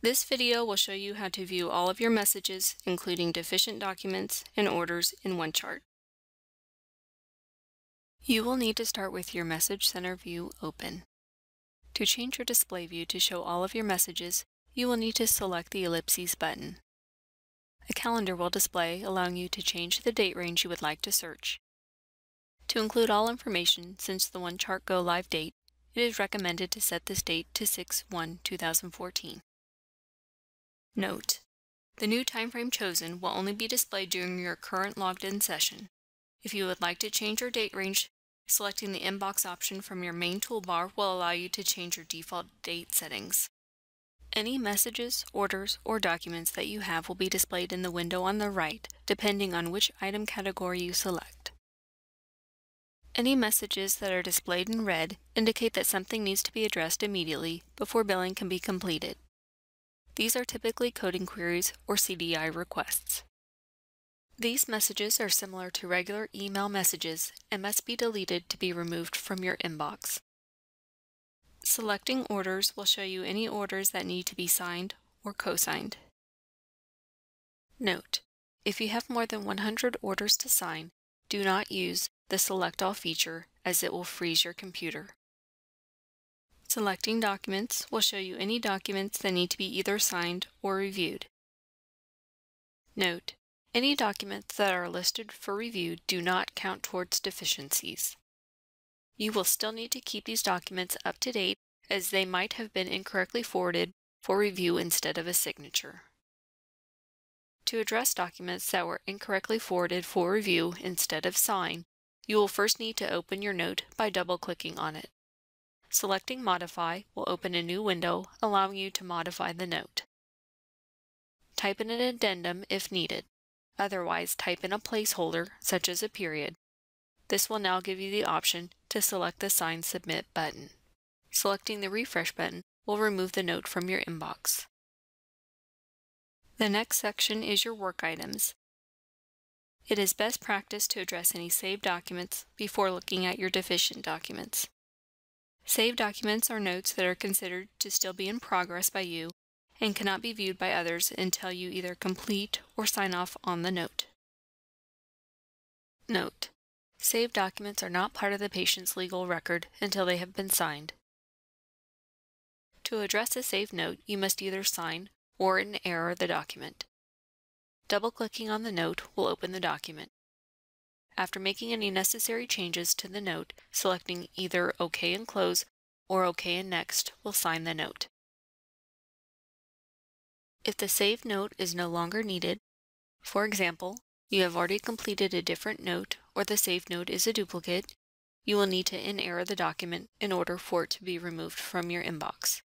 This video will show you how to view all of your messages, including deficient documents and orders, in one chart. You will need to start with your Message Center view open. To change your display view to show all of your messages, you will need to select the ellipses button. A calendar will display, allowing you to change the date range you would like to search. To include all information since the One Chart Go Live date, it is recommended to set this date to 6/1/2014. Note: the new timeframe chosen will only be displayed during your current logged-in session. If you would like to change your date range, selecting the inbox option from your main toolbar will allow you to change your default date settings. Any messages, orders, or documents that you have will be displayed in the window on the right, depending on which item category you select. Any messages that are displayed in red indicate that something needs to be addressed immediately before billing can be completed. These are typically coding queries or CDI requests. These messages are similar to regular email messages and must be deleted to be removed from your inbox. Selecting orders will show you any orders that need to be signed or co-signed. Note: if you have more than 100 orders to sign, do not use the Select All feature as it will freeze your computer. Selecting documents will show you any documents that need to be either signed or reviewed. Note: any documents that are listed for review do not count towards deficiencies. You will still need to keep these documents up to date as they might have been incorrectly forwarded for review instead of a signature. To address documents that were incorrectly forwarded for review instead of sign, you will first need to open your note by double-clicking on it. Selecting Modify will open a new window, allowing you to modify the note. Type in an addendum if needed. Otherwise, type in a placeholder, such as a period. This will now give you the option to select the Sign Submit button. Selecting the Refresh button will remove the note from your inbox. The next section is your work items. It is best practice to address any saved documents before looking at your deficient documents. Saved documents are notes that are considered to still be in progress by you and cannot be viewed by others until you either complete or sign off on the note. Note: saved documents are not part of the patient's legal record until they have been signed. To address a saved note, you must either sign or in error the document. Double-clicking on the note will open the document. After making any necessary changes to the note, selecting either OK and Close or OK and Next will sign the note. If the saved note is no longer needed, for example, you have already completed a different note or the saved note is a duplicate, you will need to in-error the document in order for it to be removed from your inbox.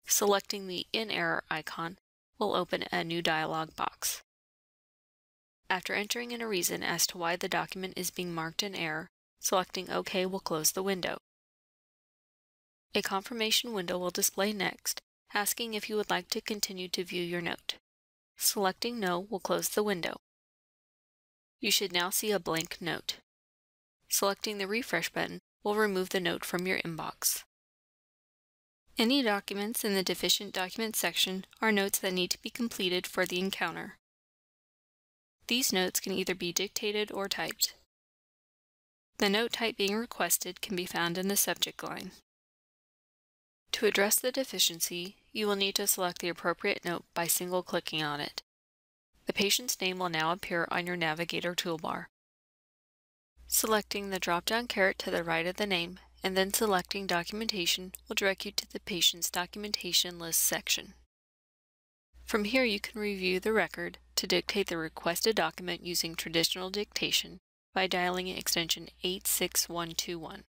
Selecting the in-error icon will open a new dialog box. After entering in a reason as to why the document is being marked in error, selecting OK will close the window. A confirmation window will display next, asking if you would like to continue to view your note. Selecting No will close the window. You should now see a blank note. Selecting the Refresh button will remove the note from your inbox. Any documents in the Deficient Documents section are notes that need to be completed for the encounter. These notes can either be dictated or typed. The note type being requested can be found in the subject line. To address the deficiency, you will need to select the appropriate note by single-clicking on it. The patient's name will now appear on your Navigator toolbar. Selecting the drop-down caret to the right of the name and then selecting Documentation will direct you to the patient's documentation list section. From here you can review the record to dictate the requested document using traditional dictation by dialing extension 86121.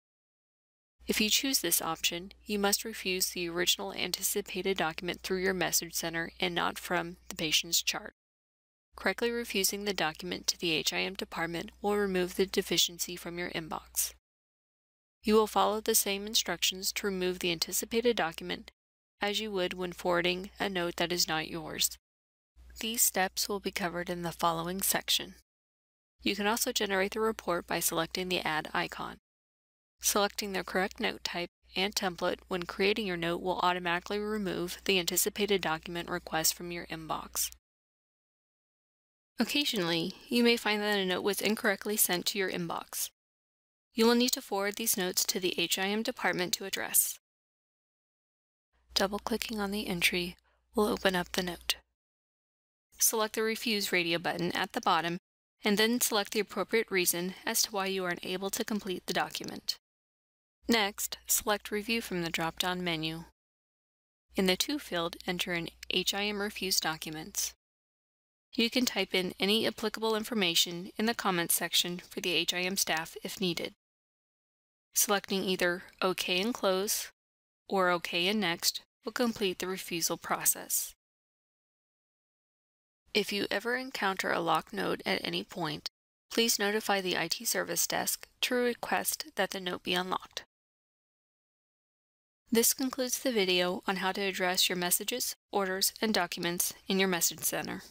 If you choose this option, you must refuse the original anticipated document through your Message Center and not from the patient's chart. Correctly refusing the document to the HIM department will remove the deficiency from your inbox. You will follow the same instructions to remove the anticipated document as you would when forwarding a note that is not yours. These steps will be covered in the following section. You can also generate the report by selecting the Add icon. Selecting the correct note type and template when creating your note will automatically remove the anticipated document request from your inbox. Occasionally, you may find that a note was incorrectly sent to your inbox. You will need to forward these notes to the HIM department to address. Double-clicking on the entry will open up the note. Select the Refuse radio button at the bottom and then select the appropriate reason as to why you are unable to complete the document. Next, select Review from the drop-down menu. In the To field, enter in HIM Refuse Documents. You can type in any applicable information in the comments section for the HIM staff if needed. Selecting either OK and Close or OK and Next will complete the refusal process. If you ever encounter a locked note at any point, please notify the IT Service Desk to request that the note be unlocked. This concludes the video on how to address your messages, orders, and documents in your Message Center.